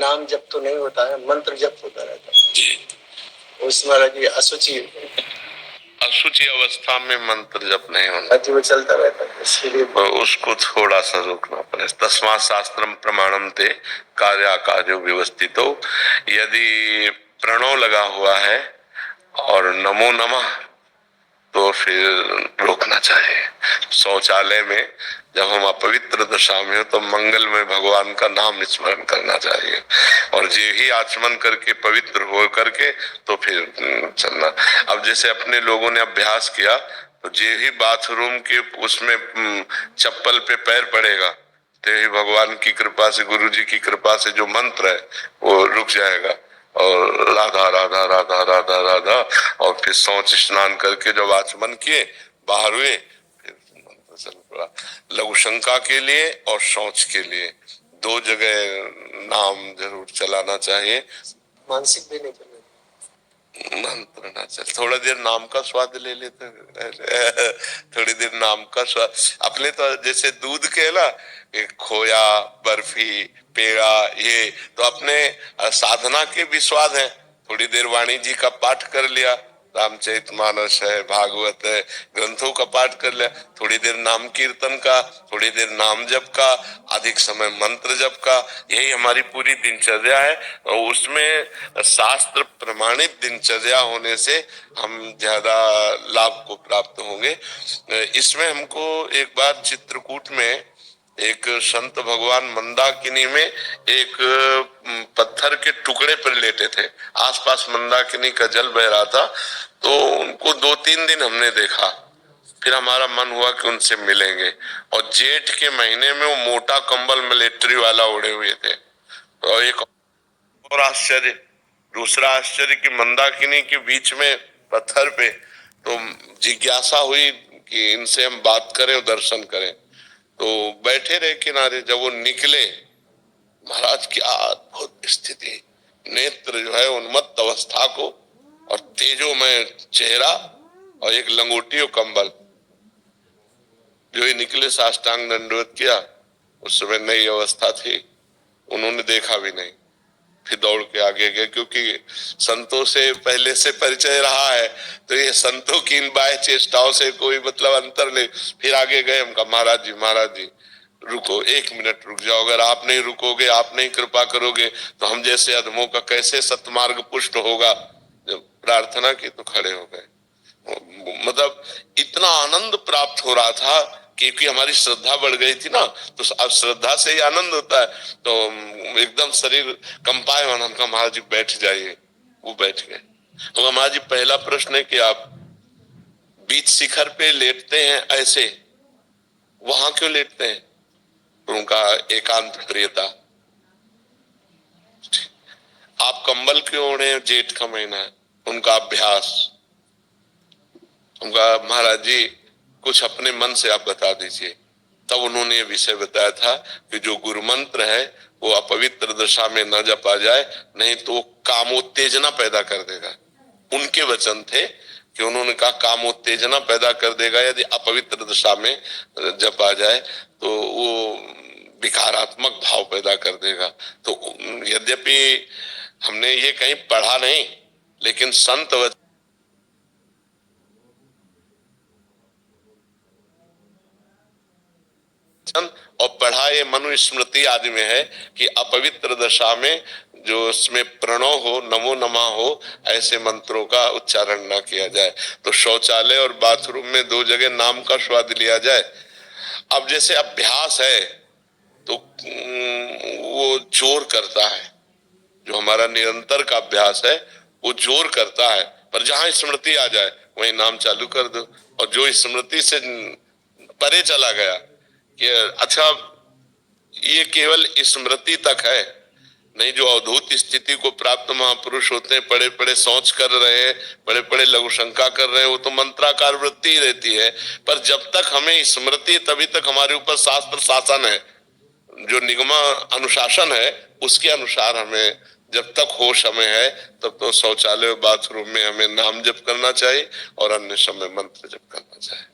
नाम जप तो नहीं होता है, मंत्र जप होता रहता है। उसमें महाराज असुचि असुचि अवस्था में मंत्र जप नहीं होना, वो चलता रहता है, इसलिए उसको थोड़ा सा रोकना पड़े। तस्मात् शास्त्रम प्रमाणम ते कार्याकार्यो व्यवस्थितो। यदि प्रणव लगा हुआ है और नमो नमः तो फिर रोकना चाहिए। शौचालय में जब हम अपवित्र दशा में हो तो मंगल में भगवान का नाम स्मरण करना चाहिए, और जे ही आचमन करके पवित्र हो करके तो फिर चलना। अब जैसे अपने लोगों ने अभ्यास किया तो जे ही बाथरूम के उसमें चप्पल पे पैर पड़ेगा तो ही भगवान की कृपा से, गुरु जी की कृपा से जो मंत्र है वो रुक जाएगा, और राधा राधा राधा राधा राधा, और फिर शौच स्नान करके जब आचमन किए बाहर हुए फिर मंत्र चल पड़ा। लघु शंका के लिए और शौच के लिए दो जगह नाम जरूर चलाना चाहिए। मानसिक भी नहीं करना, मंत्र ना चल, थोड़ा देर नाम का स्वाद ले लेते, थोड़ी देर नाम का स्वाद अपने तो जैसे दूध के ना खोया बर्फी पेड़ा, ये तो अपने साधना के भी स्वाद है। थोड़ी देर वाणी जी का पाठ कर लिया, रामचरितमानस है, भागवत है, ग्रंथों का पाठ कर लिया, थोड़ी देर नाम कीर्तन का, थोड़ी देर नाम जप का, अधिक समय मंत्र जप का, यही हमारी पूरी दिनचर्या है। और उसमें शास्त्र प्रमाणित दिनचर्या होने से हम ज्यादा लाभ को प्राप्त होंगे। इसमें हमको एक बार चित्रकूट में एक संत भगवान मंदाकिनी में एक पत्थर के टुकड़े पर लेटे थे, आसपास मंदाकिनी का जल बह रहा था, तो उनको 2-3 दिन हमने देखा। फिर हमारा मन हुआ कि उनसे मिलेंगे, और जेठ के महीने में वो मोटा कंबल मिलिट्री वाला ओढ़े हुए थे। और एक और आश्चर्य, दूसरा आश्चर्य कि मंदाकिनी के बीच में पत्थर पे, तो जिज्ञासा हुई कि इनसे हम बात करें और दर्शन करें, तो बैठे रहे किनारे। जब वो निकले, महाराज की अद्भुत स्थिति, नेत्र जो है उन्मत्त अवस्था को, और तेजोमय चेहरा, और एक लंगोटी और कंबल। जो ही निकले साष्टांग दंडवत किया, उस समय नई अवस्था थी, उन्होंने देखा भी नहीं, फिर दौड़ के आगे गए, क्योंकि संतों से पहले से परिचय रहा है, तो ये संतों की इन बाह्य चेष्टाओं से कोई मतलब अंतर नहीं। फिर आगे गए, हम कहा महाराज जी रुको, 1 मिनट रुक जाओ, अगर आप नहीं रुकोगे, आप नहीं कृपा करोगे तो हम जैसे अधमों का कैसे सतमार्ग पुष्ट होगा। जब प्रार्थना की तो खड़े हो गए। मतलब इतना आनंद प्राप्त हो रहा था क्योंकि हमारी श्रद्धा बढ़ गई थी ना, तो अब श्रद्धा से ही आनंद होता है, तो एकदम शरीर कंपायमान। हम कहा महाराज जी बैठ जाइए, वो बैठ गए। महाराज जी पहला प्रश्न है कि आप बीच शिखर पे लेटते हैं ऐसे, वहां क्यों लेटते हैं? उनका एकांत प्रियता। आप कंबल क्यों ओढ़े, जेठ का महीना है, उनका अभ्यास। उनका महाराज जी कुछ अपने मन से आप बता दीजिए। तब उन्होंने ये विषय बताया था कि जो गुरु मंत्र है वो अपवित्र दशा में न जपा जाए, नहीं तो वो कामोत्तेजना पैदा कर देगा। उनके वचन थे कि उन्होंने कहा कामोत्तेजना पैदा कर देगा यदि अपवित्र दशा में जपा जाए, तो वो विकारात्मक भाव पैदा कर देगा। तो यद्यपि हमने ये कहीं पढ़ा नहीं, लेकिन संत और पढ़ा ये मनुस्मृति आदि में है कि अपवित्र दशा में जो उसमें प्रणव हो, नमो नमः हो, ऐसे मंत्रों का उच्चारण ना किया जाए। तो शौचालय और बाथरूम में 2 जगह नाम का स्वाद लिया जाए। अब जैसे अभ्यास है तो वो जोर करता है, जो हमारा निरंतर का अभ्यास है वो जोर करता है, पर जहां स्मृति आ जाए वहीं नाम चालू कर दो। और जो स्मृति से परे चला गया कि अच्छा ये केवल स्मृति तक है, नहीं जो अवधूत स्थिति को प्राप्त महापुरुष होते हैं, बड़े बड़े सोच कर रहे हैं, बड़े बड़े लघु शंका कर रहे हैं, वो तो मंत्राकार वृत्ति ही रहती है। पर जब तक हमें स्मृति, तभी तक हमारे ऊपर शास्त्र शासन है, जो निगम अनुशासन है उसके अनुसार हमें जब तक होश हमें है तब तो शौचालय बाथरूम में हमें नाम जप करना चाहिए और अन्य समय मंत्र जप करना चाहिए।